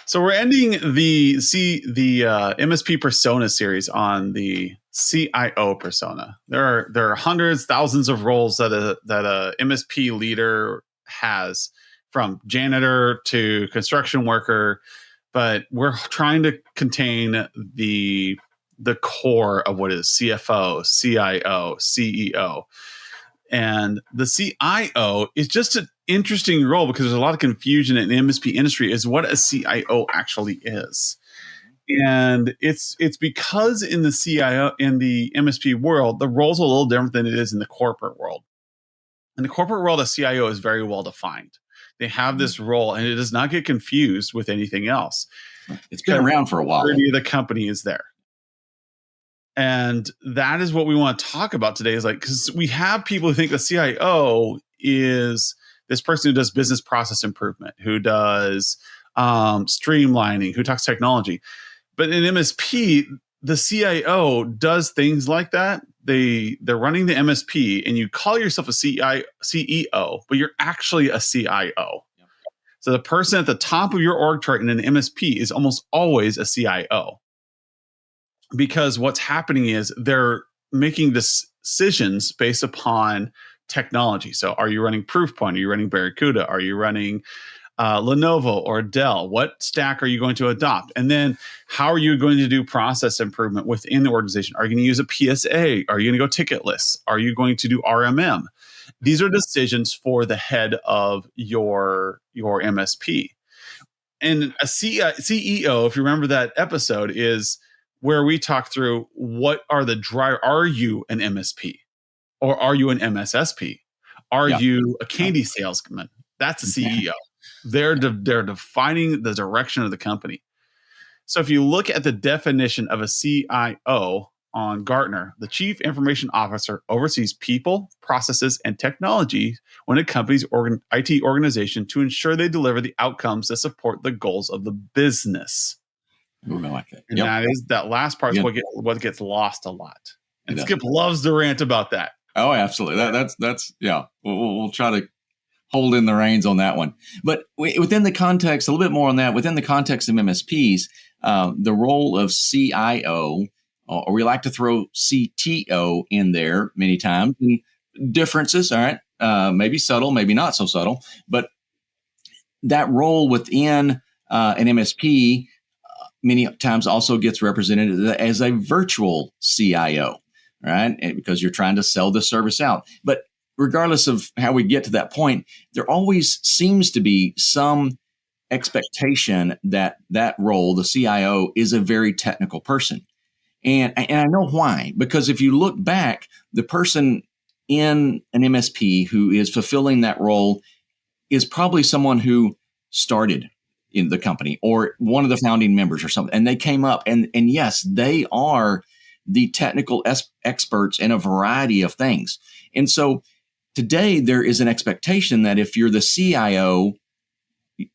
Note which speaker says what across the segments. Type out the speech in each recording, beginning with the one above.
Speaker 1: So we're ending the MSP Persona series on the CIO Persona. There are hundreds, thousands of roles that a MSP leader has, from janitor to construction worker, but we're trying to contain the core of what is CFO, CIO, CEO. And the CIO is just an interesting role because there's a lot of confusion in the MSP industry is what a CIO actually is. And it's because in the CIO, in the MSP world, the role's a little different than it is in the corporate world. In the corporate world, a CIO is very well defined. They have this role and it does not get confused with anything else.
Speaker 2: It's been around for a while.
Speaker 1: The company is there. And that is what we want to talk about today, is like, because we have people who think the CIO is this person who does business process improvement, who does streamlining, who talks technology. But in MSP, the CIO does things like that. They're running the MSP, and you call yourself a CEO, but you're actually a CIO. Yep. So the person at the top of your org chart in an MSP is almost always a CIO. Because what's happening is they're making decisions based upon technology. So are you running Proofpoint? Are you running Barracuda? Are you running Lenovo or Dell? What stack are you going to adopt? And then how are you going to do process improvement within the organization? Are you going to use a PSA? Are you going to go ticket lists? Are you going to do RMM? These are decisions for the head of your MSP. And a CEO, if you remember that episode, is where we talk through what are the driver. Are you an MSP or are you an MSSP? Are you a candy salesman? That's a CEO. They're defining the direction of the company. So if you look at the definition of a CIO on Gartner, the Chief Information Officer oversees people, processes, and technology when a company's IT organization to ensure they deliver the outcomes that support the goals of the business.
Speaker 2: Ooh, I like that.
Speaker 1: And that last part is what gets lost a lot. And Skip loves to rant about that.
Speaker 2: Oh, absolutely. That's We'll try to hold in the reins on that one. But within the context, a little bit more on that, within the context of MSPs, the role of CIO, or we like to throw CTO in there many times, and differences, all right, maybe subtle, maybe not so subtle, but that role within an MSP many times also gets represented as a virtual CIO, right? And because you're trying to sell the service out. But regardless of how we get to that point, there always seems to be some expectation that role, the CIO, is a very technical person. And I know why, because if you look back, the person in an MSP who is fulfilling that role is probably someone who started in the company or one of the founding members or something. And they came up and yes, they are the technical experts in a variety of things. And so today there is an expectation that if you're the CIO,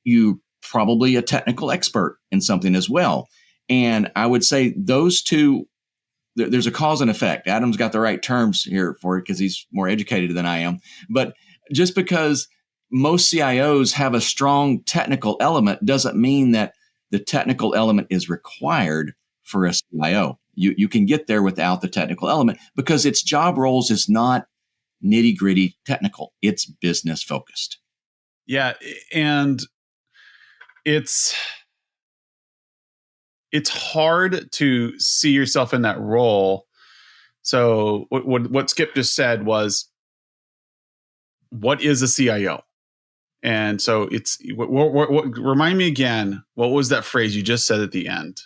Speaker 2: you're probably a technical expert in something as well. And I would say those two, there's a cause and effect. Adam's got the right terms here for it because he's more educated than I am. But just because most CIOs have a strong technical element doesn't mean that the technical element is required for a CIO. You can get there without the technical element because its job roles is not nitty gritty technical. It's business focused.
Speaker 1: Yeah. And it's hard to see yourself in that role. So what Skip just said was, what is a CIO? And so it's remind me again, what was that phrase you just said at the end?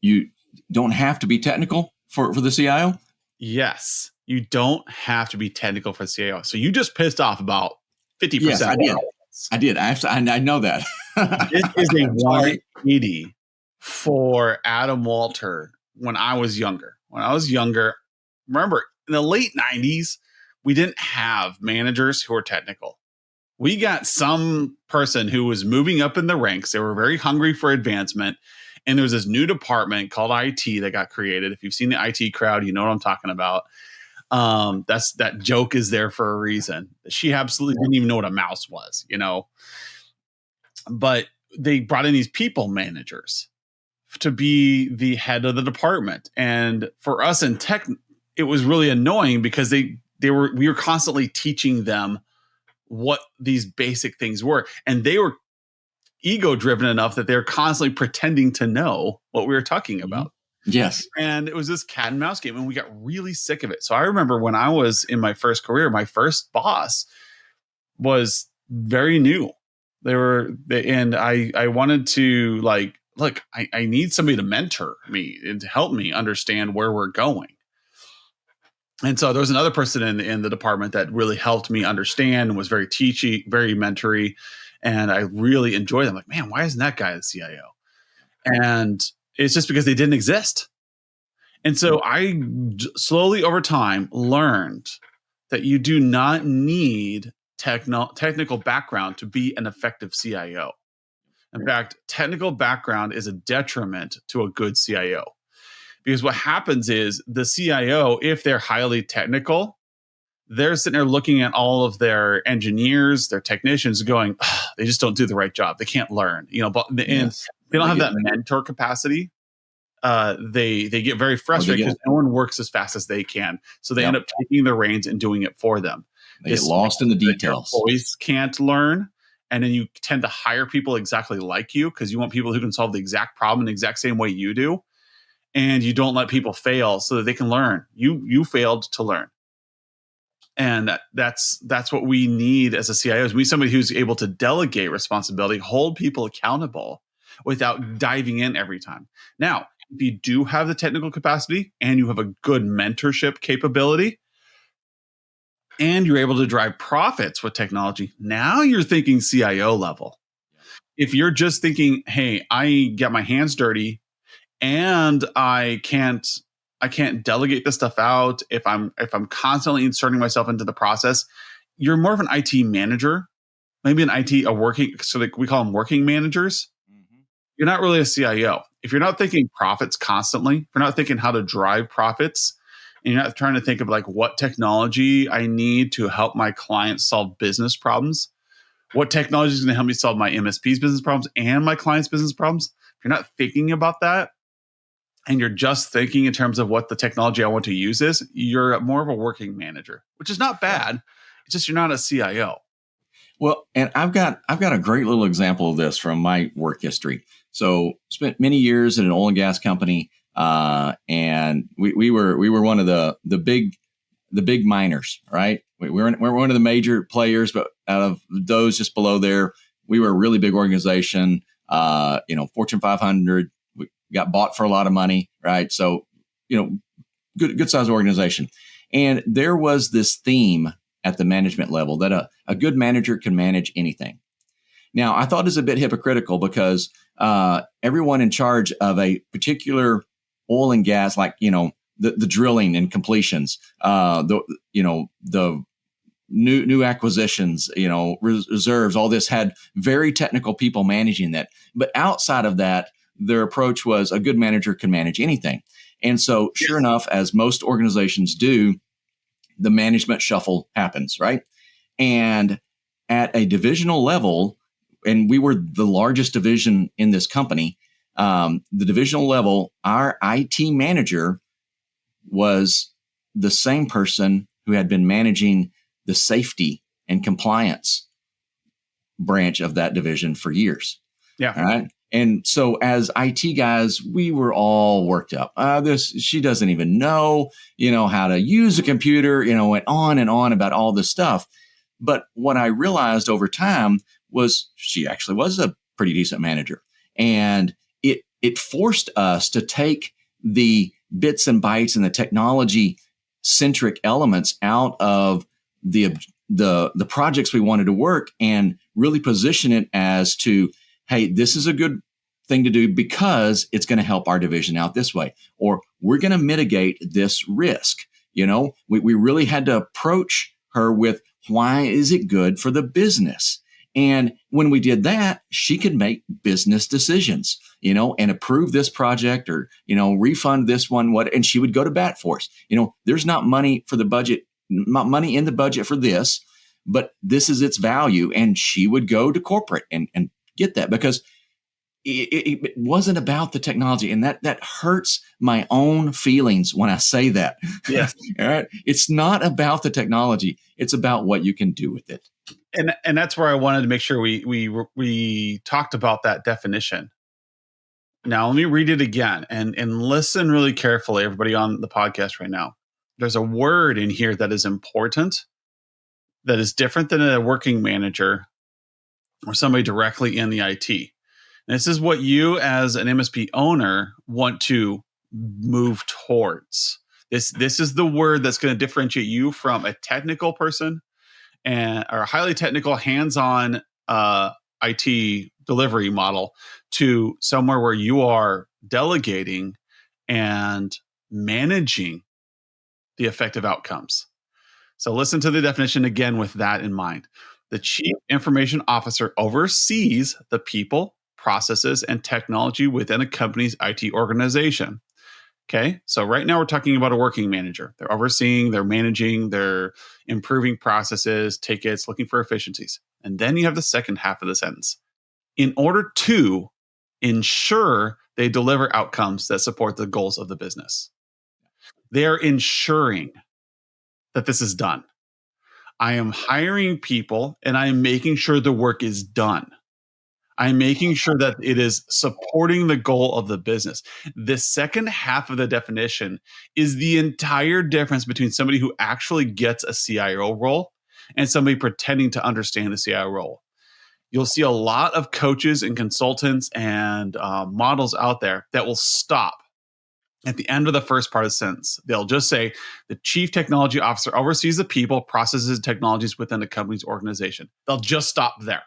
Speaker 2: You don't have to be technical for the CIO?
Speaker 1: Yes. You don't have to be technical for the CIO. So you just pissed off about 50%.
Speaker 2: Yes, I did. I know that.
Speaker 1: This is a 180 for Adam Walter when I was younger. Remember, in the late 90s, we didn't have managers who were technical. We got some person who was moving up in the ranks. They were very hungry for advancement. And there was this new department called IT that got created. If you've seen the IT crowd, you know what I'm talking about. That joke is there for a reason. She absolutely didn't even know what a mouse was, you know. But they brought in these people managers to be the head of the department. And for us in tech, it was really annoying because we were constantly teaching them what these basic things were. And they were ego driven enough that they're constantly pretending to know what we were talking about.
Speaker 2: Yes.
Speaker 1: And it was this cat and mouse game, and we got really sick of it. So I remember when I was in my first career, my first boss was very new. And I wanted to like, look, I need somebody to mentor me and to help me understand where we're going. And so there was another person in the department that really helped me understand and was very teachy, very mentory. And I really enjoyed them. Like, man, why isn't that guy the CIO? And it's just because they didn't exist. And so I slowly over time learned that you do not need technical background to be an effective CIO. In fact, technical background is a detriment to a good CIO. Because what happens is the CIO, if they're highly technical, they're sitting there looking at all of their engineers, their technicians going, they just don't do the right job. They can't learn, but they don't have that mentor capacity. They get very frustrated because no one works as fast as they can. So they end up taking the reins and doing it for them.
Speaker 2: They get lost in the details.
Speaker 1: Employees can't learn. And then you tend to hire people exactly like you because you want people who can solve the exact problem in the exact same way you do. And you don't let people fail so that they can learn. You failed to learn. And that's what we need as a CIO. We need somebody who's able to delegate responsibility, hold people accountable without diving in every time. Now, if you do have the technical capacity and you have a good mentorship capability and you're able to drive profits with technology, now you're thinking CIO level. If you're just thinking, hey, I get my hands dirty and I can't delegate this stuff out, if I'm constantly inserting myself into the process, you're more of an IT manager, maybe so like we call them working managers. You're not really a CIO. If you're not thinking profits constantly, if you're not thinking how to drive profits, and you're not trying to think of like what technology I need to help my clients solve business problems, what technology is going to help me solve my MSP's business problems and my clients' business problems. If you're not thinking about that, and you're just thinking in terms of what the technology I want to use is, you're more of a working manager, which is not bad. It's just you're not a CIO.
Speaker 2: Well, and I've got a great little example of this from my work history. So spent many years in an oil and gas company, and we were one of the big miners, right? We're one of the major players, but out of those just below there, we were a really big organization. Fortune 500. We got bought for a lot of money, right? So good sized organization. And there was this theme at the management level that a good manager can manage anything. Now, I thought it was a bit hypocritical because everyone in charge of a particular oil and gas, like, the drilling and completions, the new acquisitions, reserves, all this had very technical people managing that. But outside of that, their approach was a good manager can manage anything. And so sure enough, as most organizations do, the management shuffle happens, right? And at a divisional level, and we were the largest division in this company, the divisional level, our IT manager was the same person who had been managing the safety and compliance branch of that division for years.
Speaker 1: Yeah.
Speaker 2: All right. And so as IT guys, we were all worked up. She doesn't even know, how to use a computer, went on and on about all this stuff. But what I realized over time was she actually was a pretty decent manager. And it forced us to take the bits and bytes and the technology centric elements out of the projects we wanted to work and really position it as to, hey, this is a good thing to do because it's going to help our division out this way, or we're going to mitigate this risk. We really had to approach her with, why is it good for the business? And when we did that, she could make business decisions, and approve this project or, refund this one, and she would go to bat for us. There's not money for the budget, not money in the budget for this, but this is its value. And she would go to corporate and get that because it wasn't about the technology, and that hurts my own feelings when I say that.
Speaker 1: Yes.
Speaker 2: All right, it's not about the technology; it's about what you can do with it.
Speaker 1: And that's where I wanted to make sure we talked about that definition. Now let me read it again and listen really carefully, everybody on the podcast right now. There's a word in here that is important, that is different than a working manager or somebody directly in the IT. And this is what you as an MSP owner want to move towards. This is the word that's going to differentiate you from a technical person and or a highly technical, hands-on IT delivery model to somewhere where you are delegating and managing the effective outcomes. So listen to the definition again with that in mind. The Chief Information Officer oversees the people, processes, and technology within a company's IT organization. Okay, so right now we're talking about a working manager. They're overseeing, they're managing, they're improving processes, tickets, looking for efficiencies. And then you have the second half of the sentence. In order to ensure they deliver outcomes that support the goals of the business, they are ensuring that this is done. I am hiring people and I am making sure the work is done. I'm making sure that it is supporting the goal of the business. The second half of the definition is the entire difference between somebody who actually gets a CIO role and somebody pretending to understand the CIO role. You'll see a lot of coaches and consultants and models out there that will stop at the end of the first part of the sentence. They'll just say, the chief technology officer oversees the people, processes, and technologies within the company's organization. They'll just stop there.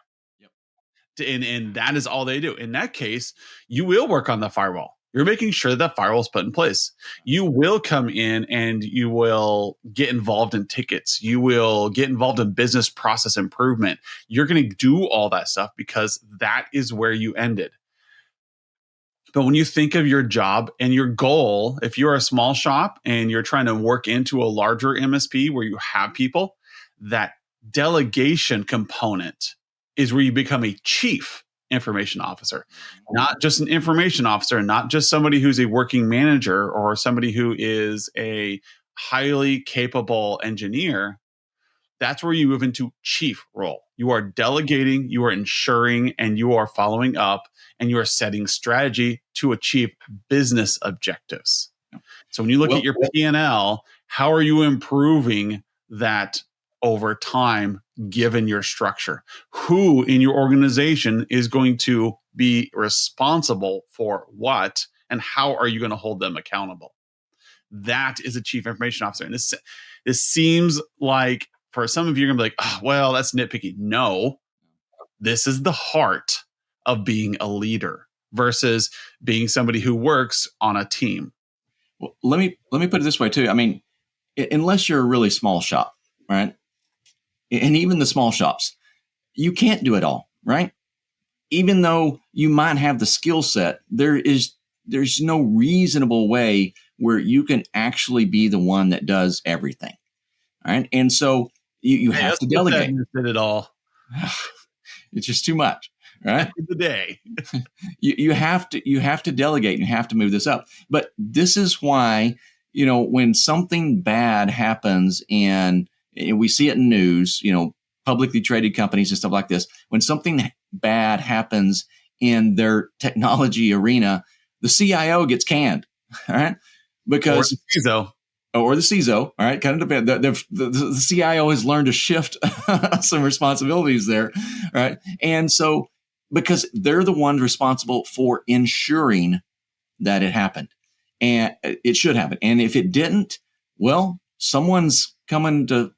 Speaker 1: And that is all they do. In that case, you will work on the firewall. You're making sure that firewall is put in place. You will come in and you will get involved in tickets. You will get involved in business process improvement. You're going to do all that stuff because that is where you ended. But when you think of your job and your goal, if you're a small shop and you're trying to work into a larger MSP where you have people, that delegation component is where you become a chief information officer, not just an information officer, not just somebody who's a working manager or somebody who is a highly capable engineer. That's where you move into chief role. You are delegating, you are ensuring, and you are following up, and you are setting strategy to achieve business objectives. So when you look at your P&L, how are you improving that over time, given your structure? Who in your organization is going to be responsible for what, and how are you going to hold them accountable? That is a chief information officer. And this seems like, for some of you, you're going to be like, oh, well, that's nitpicky. No, this is the heart of being a leader versus being somebody who works on a team.
Speaker 2: Well, let me put it this way too. I mean, unless you're a really small shop, right? And even the small shops, you can't do it all, right? Even though you might have the skill set, there's no reasonable way where you can actually be the one that does everything, right? And so you have to delegate.
Speaker 1: Did it all.
Speaker 2: It's just too much, right?
Speaker 1: The day.
Speaker 2: you have to delegate and you have to move this up. But this is why, when something bad happens and we see it in news, publicly traded companies and stuff like this, when something bad happens in their technology arena, the CIO gets canned, all right? Because or the CISO, all right, kind of depends. The CIO has learned to shift some responsibilities there, right? And so, because they're the ones responsible for ensuring that it happened, and it should happen. And if it didn't, well, someone's coming to,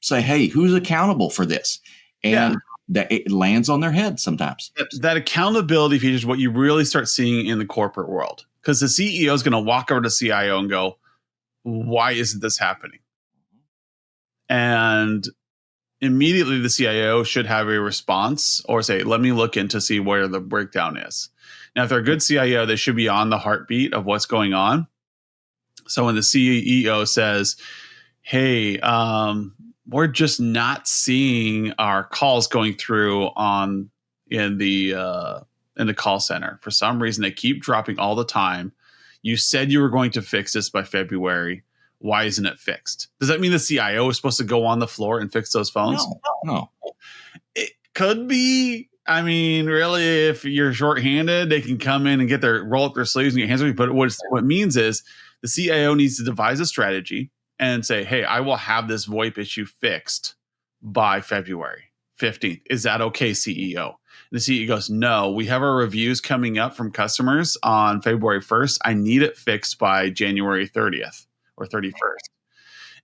Speaker 2: say, hey, who's accountable for this? And that it lands on their head sometimes.
Speaker 1: That accountability feature is what you really start seeing in the corporate world, because the CEO is going to walk over to CIO and go, why isn't this happening? And immediately the CIO should have a response or say, let me look in to see where the breakdown is. Now, if they're a good CIO, they should be on the heartbeat of what's going on. So when the CEO says, hey, we're just not seeing our calls going through in the in the call center. For some reason, they keep dropping all the time. You said you were going to fix this by February. Why isn't it fixed? Does that mean the CIO is supposed to go on the floor and fix those phones?
Speaker 2: No.
Speaker 1: It could be. I mean, really, if you're shorthanded, they can come in and roll up their sleeves and get hands on you. But what it means is the CIO needs to devise a strategy and say, hey, I will have this VoIP issue fixed by February 15th. Is that okay, CEO? And the CEO goes, no, we have our reviews coming up from customers on February 1st. I need it fixed by January 30th or 31st.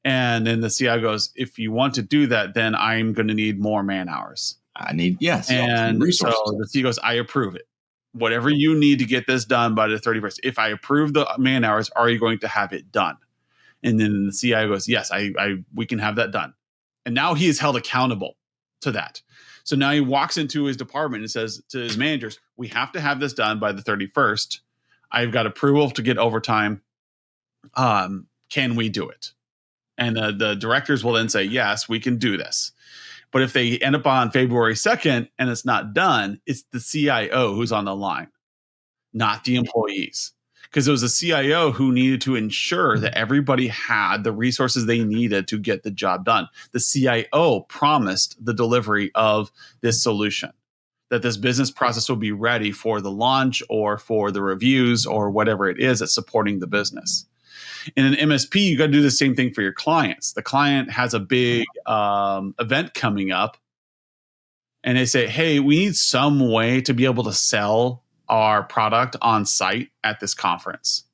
Speaker 1: And then the CIO goes, if you want to do that, then I'm going to need more man hours.
Speaker 2: Yes.
Speaker 1: And so the CEO goes, I approve it. Whatever you need to get this done by the 31st. If I approve the man hours, are you going to have it done? And then the CIO goes, yes, we can have that done. And now he is held accountable to that. So now he walks into his department and says to his managers, we have to have this done by the 31st. I've got approval to get overtime. Can we do it? And the directors will then say, yes, we can do this. But if they end up on February 2nd and it's not done, it's the CIO who's on the line, not the employees. Because it was a CIO who needed to ensure that everybody had the resources they needed to get the job done. The CIO promised the delivery of this solution, that this business process will be ready for the launch or for the reviews or whatever it is that's supporting the business. In an MSP, you got to do the same thing for your clients. The client has a big event coming up, and they say, hey, we need some way to be able to sell our product on site at this conference.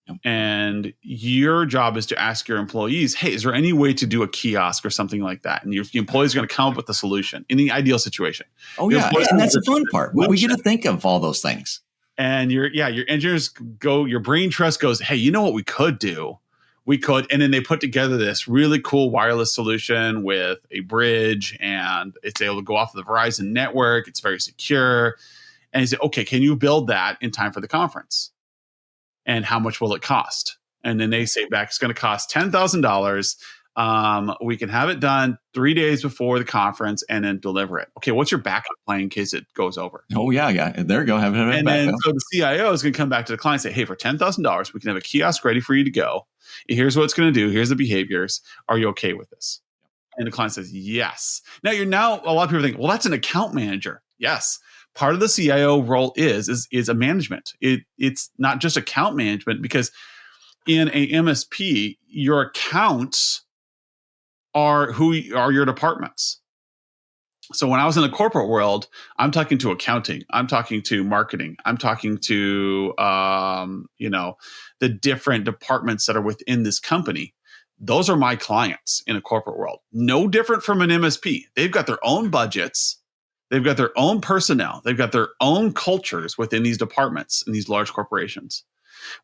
Speaker 1: Yep. And your job is to ask your employees, hey, is there any way to do a kiosk or something like that? And your employees are going to come up with the solution in the ideal situation.
Speaker 2: Oh, yeah. And that's the fun part. We get to think of all those things.
Speaker 1: And your engineers your brain trust goes, hey, you know what we could do? We could. And then they put together this really cool wireless solution with a bridge, and it's able to go off of the Verizon network. It's very secure. And he said, okay, can you build that in time for the conference? And how much will it cost? And then they say back, it's going to cost $10,000. We can have it done 3 days before the conference and then deliver it. Okay, what's your backup plan in case it goes over?
Speaker 2: Oh, yeah. There you go. Have
Speaker 1: and then so the CIO is going to come back to the client and say, hey, for $10,000, we can have a kiosk ready for you to go. Here's what it's going to do. Here's the behaviors. Are you okay with this? And the client says, yes. Now, a lot of people think, well, that's an account manager. Yes. Part of the CIO role is a management. It's not just account management, because in a MSP, your accounts are your departments. So when I was in the corporate world, I'm talking to accounting, I'm talking to marketing, I'm talking to the different departments that are within this company. Those are my clients in a corporate world. No different from an MSP. They've got their own budgets. They've got their own personnel. They've got their own cultures within these departments in these large corporations.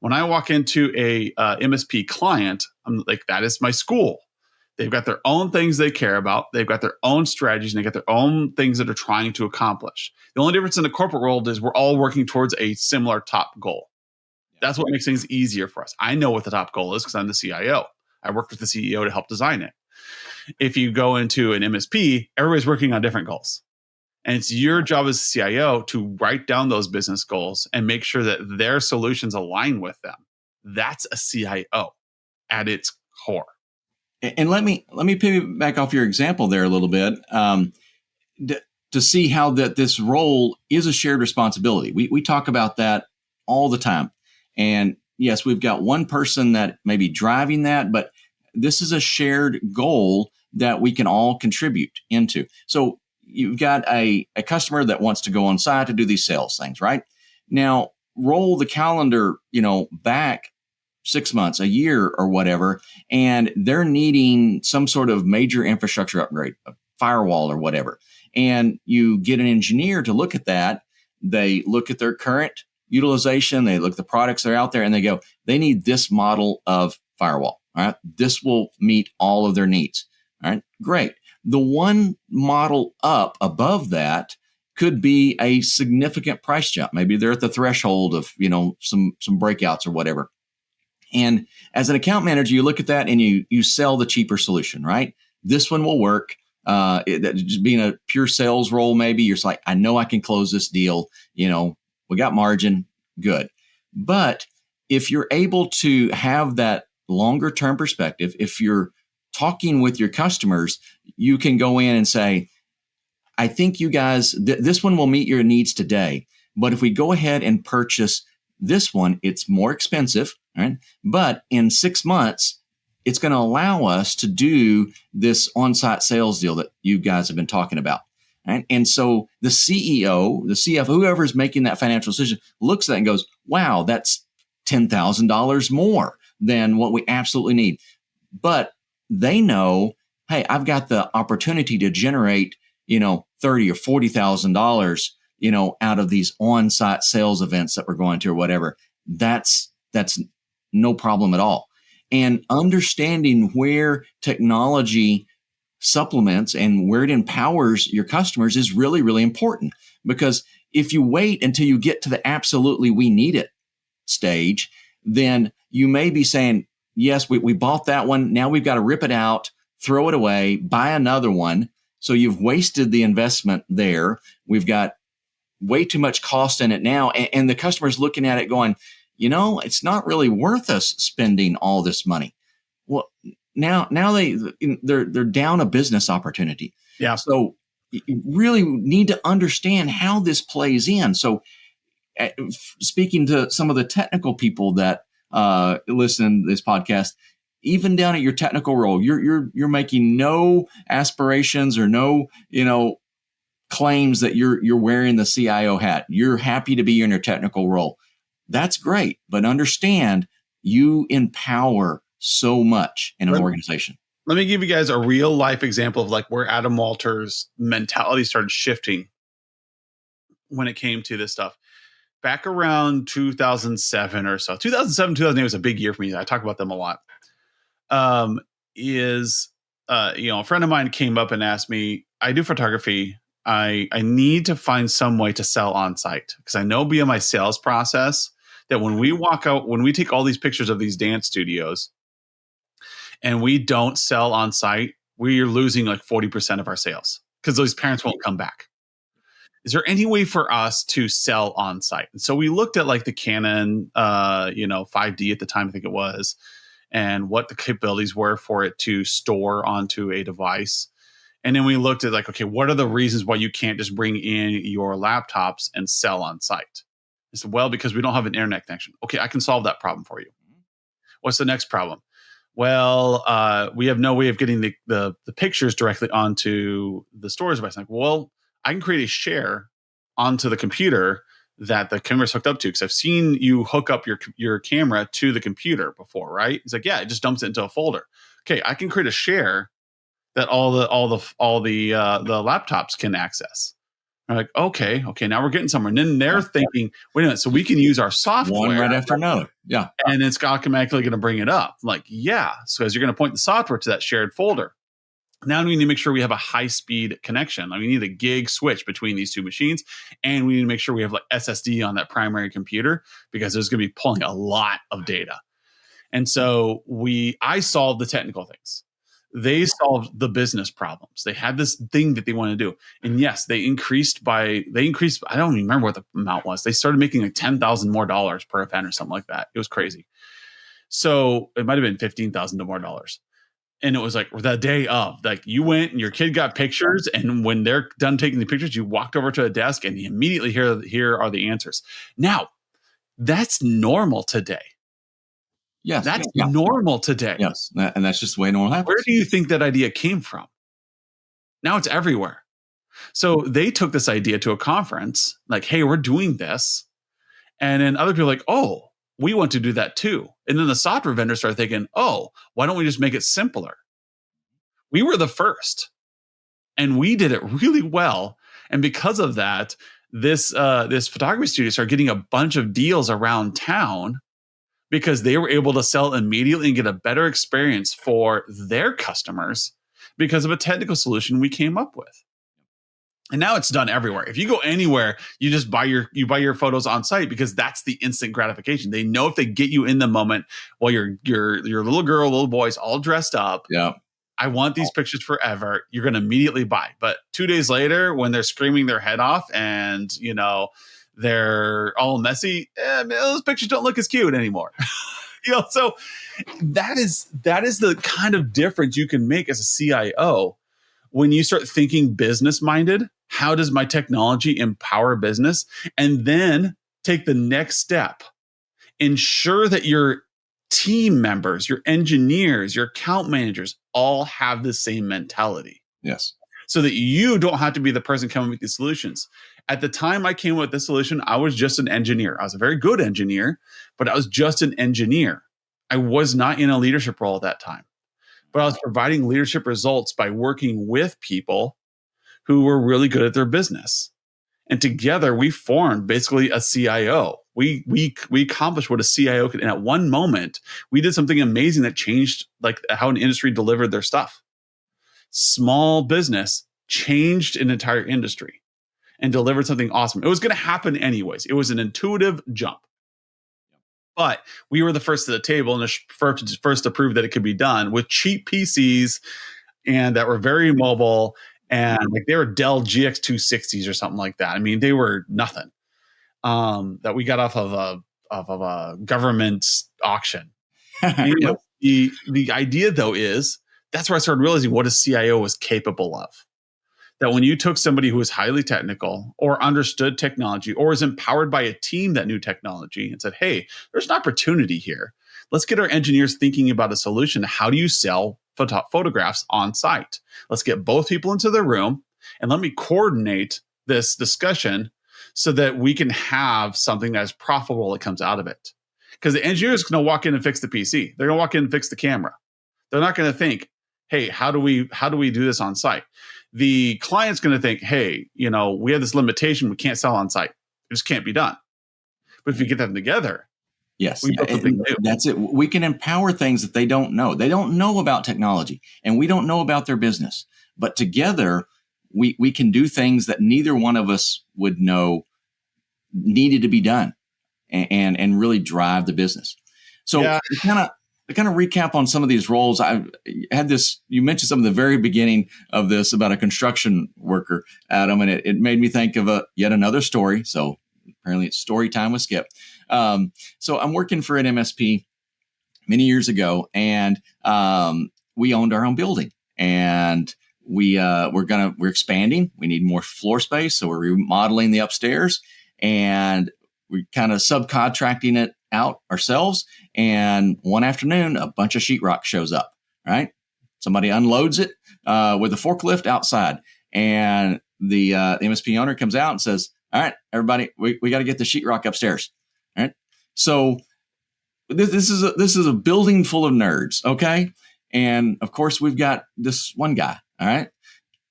Speaker 1: When I walk into a MSP client, I'm like, that is my school. They've got their own things they care about. They've got their own strategies, and they got their own things that they're trying to accomplish. The only difference in the corporate world is we're all working towards a similar top goal. That's what makes things easier for us. I know what the top goal is because I'm the CIO. I worked with the CEO to help design it. If you go into an MSP, everybody's working on different goals. And it's your job as a CIO to write down those business goals and make sure that their solutions align with them. That's a CIO at its core.
Speaker 2: And let me pivot off your example there a little bit to see how that this role is a shared responsibility. We talk about that all the time. And yes, we've got one person that may be driving that, but this is a shared goal that we can all contribute into. So you've got a customer that wants to go on site to do these sales things, right? Now, roll the calendar, back 6 months, a year or whatever, and they're needing some sort of major infrastructure upgrade, a firewall or whatever. And you get an engineer to look at that. They look at their current utilization. They look at the products that are out there, and they go, they need this model of firewall. All right. This will meet all of their needs. All right. Great. The one model up above that could be a significant price jump. Maybe they're at the threshold of, some breakouts or whatever. And as an account manager, you look at that and you sell the cheaper solution, right? This one will work. that just being a pure sales role, maybe you're just like, I know I can close this deal. We got margin, good. But if you're able to have that longer term perspective, if you're talking with your customers, you can go in and say, I think you guys, this one will meet your needs today. But if we go ahead and purchase this one, it's more expensive, right? But in 6 months, it's going to allow us to do this on-site sales deal that you guys have been talking about. Right? And so the CEO, the CFO, whoever's making that financial decision looks at that and goes, wow, that's $10,000 more than what we absolutely need. But they know, hey, I've got the opportunity to generate, $30,000 or $40,000, out of these on-site sales events that we're going to or whatever. That's no problem at all. And understanding where technology supplements and where it empowers your customers is really, really important. Because if you wait until you get to the absolutely we need it stage, then you may be saying, yes, we bought that one. Now we've got to rip it out, throw it away, buy another one. So you've wasted the investment there. We've got way too much cost in it now. And the customer's looking at it going, it's not really worth us spending all this money. Well, now they're down a business opportunity.
Speaker 1: Yeah.
Speaker 2: So you really need to understand how this plays in. So speaking to some of the technical people that listen to this podcast, even down at your technical role, you're making no aspirations or no, claims that you're wearing the CIO hat. You're happy to be in your technical role. That's great, but understand you empower so much in an organization.
Speaker 1: Let me give you guys a real life example of where Adam Walter's mentality started shifting when it came to this stuff. Back around 2007 or so, 2007, 2008 was a big year for me. I talk about them a lot. A friend of mine came up and asked me, I do photography. I need to find some way to sell on site because I know via my sales process that when we walk out, when we take all these pictures of these dance studios and we don't sell on site, we're losing 40% of our sales because those parents won't come back. Is there any way for us to sell on site? And so we looked at the Canon, 5D at the time, I think it was, and what the capabilities were for it to store onto a device. And then we looked at okay, what are the reasons why you can't just bring in your laptops and sell on site? I said, well, because we don't have an internet connection. Okay, I can solve that problem for you. What's the next problem? Well, we have no way of getting the pictures directly onto the storage device. Well, I can create a share onto the computer that the camera's hooked up to because I've seen you hook up your camera to the computer before, right? He's yeah, it just dumps it into a folder. Okay, I can create a share that all the laptops can access. I'm okay, now we're getting somewhere. And then they're thinking, wait a minute, so we can use our software
Speaker 2: one right after another. Yeah.
Speaker 1: And it's automatically going to bring it up. Yeah. So as you're going to point the software to that shared folder. Now we need to make sure we have a high-speed connection. We need a gig switch between these two machines, and we need to make sure we have SSD on that primary computer because there's going to be pulling a lot of data. And so I solved the technical things. They solved the business problems. They had this thing that they wanted to do. And yes, they increased, I don't even remember what the amount was. They started making $10,000 more per event or something like that. It was crazy. So it might've been $15,000 more. And it was the day of, you went and your kid got pictures. And when they're done taking the pictures, you walked over to a desk and you immediately here are the answers. Now, that's normal today.
Speaker 2: Yes.
Speaker 1: That's normal today.
Speaker 2: Yes. And that's just the way normal happens.
Speaker 1: Where do you think that idea came from? Now it's everywhere. So they took this idea to a conference, hey, we're doing this. And then other people oh, we want to do that too. And then the software vendors started thinking, oh, why don't we just make it simpler? We were the first and we did it really well. And because of that, this photography studio started getting a bunch of deals around town because they were able to sell immediately and get a better experience for their customers because of a technical solution we came up with. And now it's done everywhere. If you go anywhere, you just buy your photos on site because that's the instant gratification. They know if they get you in the moment while your little girl, little boy's all dressed up.
Speaker 2: Yeah.
Speaker 1: I want these pictures forever. You're going to immediately buy. But 2 days later, when they're screaming their head off and, they're all messy, those pictures don't look as cute anymore. So that is the kind of difference you can make as a CIO when you start thinking business minded. How does my technology empower business? And then take the next step. Ensure that your team members, your engineers, your account managers all have the same mentality.
Speaker 2: Yes.
Speaker 1: So that you don't have to be the person coming with these solutions. At the time I came with this solution, I was just an engineer. I was a very good engineer, but I was just an engineer. I was not in a leadership role at that time. But I was providing leadership results by working with people who were really good at their business. And together we formed basically a CIO. We accomplished what a CIO could. And at one moment, we did something amazing that changed like how an industry delivered their stuff. Small business changed an entire industry and delivered something awesome. It was going to happen anyways. It was an intuitive jump. But we were the first to the table and the first to prove that it could be done with cheap PCs and that were very mobile. And like they were Dell GX260s or something like that. I mean, they were nothing. That we got off of a government auction. Anyway, the idea though is that's where I started realizing what a CIO was capable of. That when you took somebody who was highly technical or understood technology or was empowered by a team that knew technology and said, hey, there's an opportunity here. Let's get our engineers thinking about a solution. How do you sell photographs on site? Let's get both people into the room and let me coordinate this discussion so that we can have something that's profitable that comes out of it. Because the engineer is going to walk in and fix the PC. They're going to walk in and fix the camera. They're not going to think, hey, how do we do this on site? The client's going to think, hey, we have this limitation. We can't sell on site. It just can't be done. But if you get them together,
Speaker 2: yes,
Speaker 1: we built something new.
Speaker 2: That's it. We can empower things that they don't know. They don't know about technology, and we don't know about their business. But together, we can do things that neither one of us would know needed to be done, and really drive the business. So to kind of recap on some of these roles, I had this, you mentioned some of the very beginning of this about a construction worker, Adam, and it made me think of yet another story. So apparently it's story time with Skip. So I'm working for an MSP many years ago, and we owned our own building, and we're expanding. We need more floor space. So we're remodeling the upstairs, and we're kind of subcontracting it out ourselves. And one afternoon, a bunch of sheetrock shows up, right? Somebody unloads it with a forklift outside. And the MSP owner comes out and says, all right, everybody, we got to get the sheetrock upstairs. All right. So this is a building full of nerds. Okay. And of course, we've got this one guy. All right.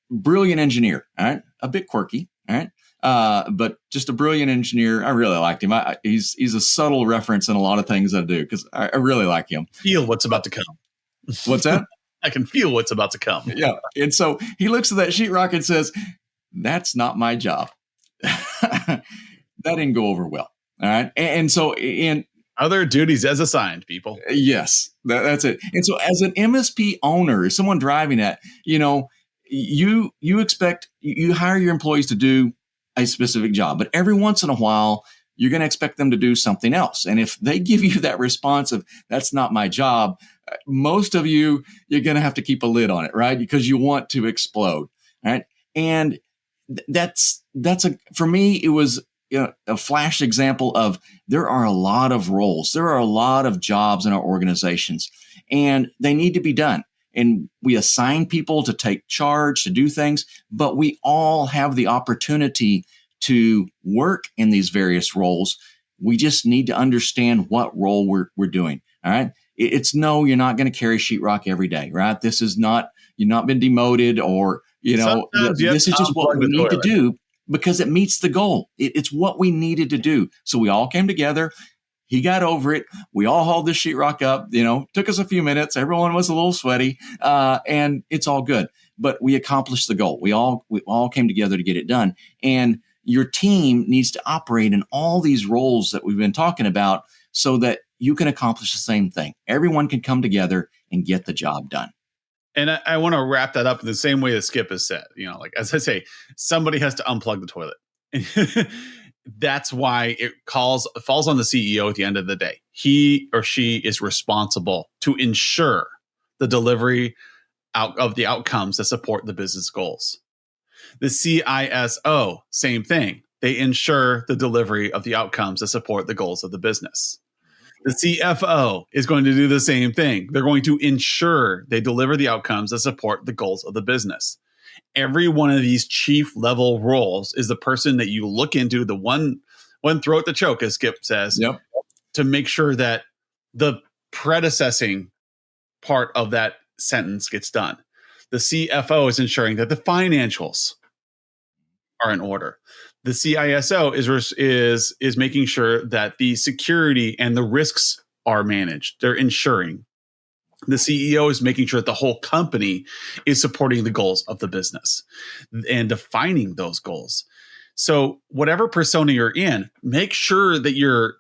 Speaker 2: Brilliant engineer. All right. A bit quirky. All right. But just a brilliant engineer. I really liked him. He's a subtle reference in a lot of things I do because I really like him.
Speaker 1: Feel what's about to come.
Speaker 2: What's that?
Speaker 1: I can feel what's about to come.
Speaker 2: Yeah. And so he looks at that sheetrock and says, that's not my job. That didn't go over well. All right. And so in
Speaker 1: other duties as assigned, people.
Speaker 2: Yes, that's it. And so as an MSP owner, as someone driving that, you expect, you hire your employees to do a specific job, but every once in a while, you're going to expect them to do something else. And if they give you that response of, that's not my job, most of you're going to have to keep a lid on it, right? Because you want to explode, right? And for me, it was a flash example of there are a lot of roles. There are a lot of jobs in our organizations, and they need to be done. And we assign people to take charge, to do things, but we all have the opportunity to work in these various roles. We just need to understand what role we're doing. All right. It's no, you're not going to carry sheetrock every day, right? This is not, you've not been demoted or, this is just what we need to do because it meets the goal. It's what we needed to do. So we all came together. He got over it. We all hauled this sheetrock up, took us a few minutes. Everyone was a little sweaty, and it's all good. But we accomplished the goal. We all came together to get it done. And your team needs to operate in all these roles that we've been talking about so that you can accomplish the same thing. Everyone can come together and get the job done.
Speaker 1: And I want to wrap that up in the same way that Skip has said. Like as I say, somebody has to unplug the toilet. That's why it falls on the CEO at the end of the day. He or she is responsible to ensure the delivery of the outcomes that support the business goals. The CISO, same thing. They ensure the delivery of the outcomes that support the goals of the business. The CFO is going to do the same thing. They're going to ensure they deliver the outcomes that support the goals of the business. Every one of these chief level roles is the person that you look into, the one throat to choke, as Skip says,
Speaker 2: Yep.
Speaker 1: to make sure that the predecessing part of that sentence gets done. The CFO is ensuring that the financials are in order. The CISO is making sure that the security and the risks are managed. They're ensuring. The CEO is making sure that the whole company is supporting the goals of the business and defining those goals. So whatever persona you're in, make sure that you're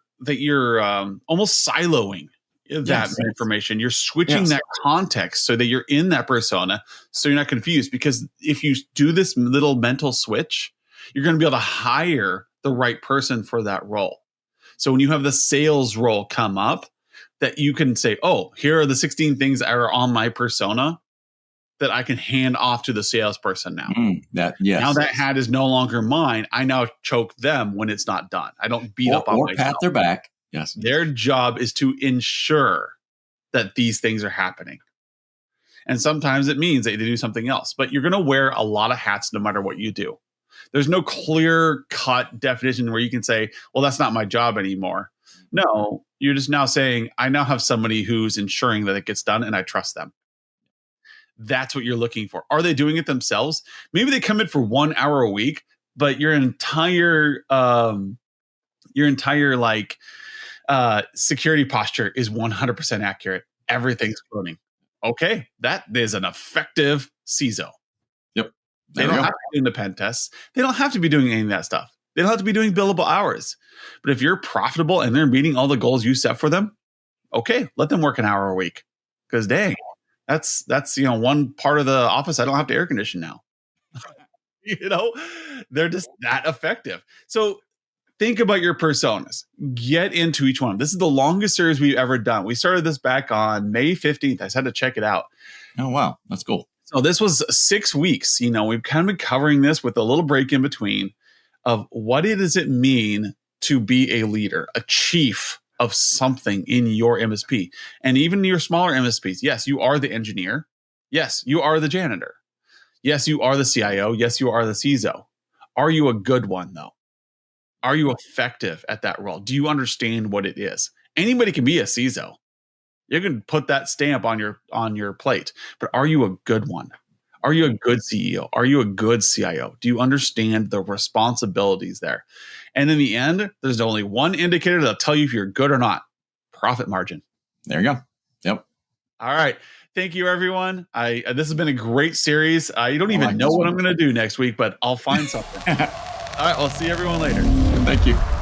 Speaker 1: almost siloing that information. You're switching that context so that you're in that persona, so you're not confused. Because if you do this little mental switch, you're going to be able to hire the right person for that role. So when you have the sales role come up, that you can say, oh, here are the 16 things that are on my persona that I can hand off to the salesperson now. Now that hat is no longer mine. I now choke them when it's not done. I don't beat up on myself.
Speaker 2: Or pat their back. Yes.
Speaker 1: Their job is to ensure that these things are happening. And sometimes it means that they do something else. But you're going to wear a lot of hats no matter what you do. There's no clear-cut definition where you can say, well, that's not my job anymore. No, you're just now saying, I now have somebody who's ensuring that it gets done and I trust them. That's what you're looking for. Are they doing it themselves? Maybe they come in for 1 hour a week, but your entire security posture is 100% accurate. Everything's running. Okay, that is an effective CISO.
Speaker 2: Yep.
Speaker 1: They don't have to be doing the pen tests. They don't have to be doing any of that stuff. They don't have to be doing billable hours. But if you're profitable and they're meeting all the goals you set for them, okay, let them work an hour a week. Because dang, that's one part of the office I don't have to air condition now. They're just that effective. So think about your personas. Get into each one. This is the longest series we've ever done. We started this back on May 15th. I just had to check it out.
Speaker 2: Oh, wow. That's cool.
Speaker 1: So this was 6 weeks. We've kind of been covering this with a little break in between of what does it mean to be a leader, a chief of something in your MSP, and even your smaller MSPs. Yes, you are the engineer. Yes, you are the janitor. Yes, you are the CIO. Yes, you are the CISO. Are you a good one, though? Are you effective at that role? Do you understand what it is? Anybody can be a CISO. You can put that stamp on your plate, but are you a good one? Are you a good CEO? Are you a good CIO? Do you understand the responsibilities there? And in the end, there's only one indicator that'll tell you if you're good or not: profit margin.
Speaker 2: There you go. Yep.
Speaker 1: All right. Thank you, everyone. This has been a great series. You don't even know what I'm going to do next week, but I'll find something. All right. I'll see everyone later.
Speaker 2: Thank you.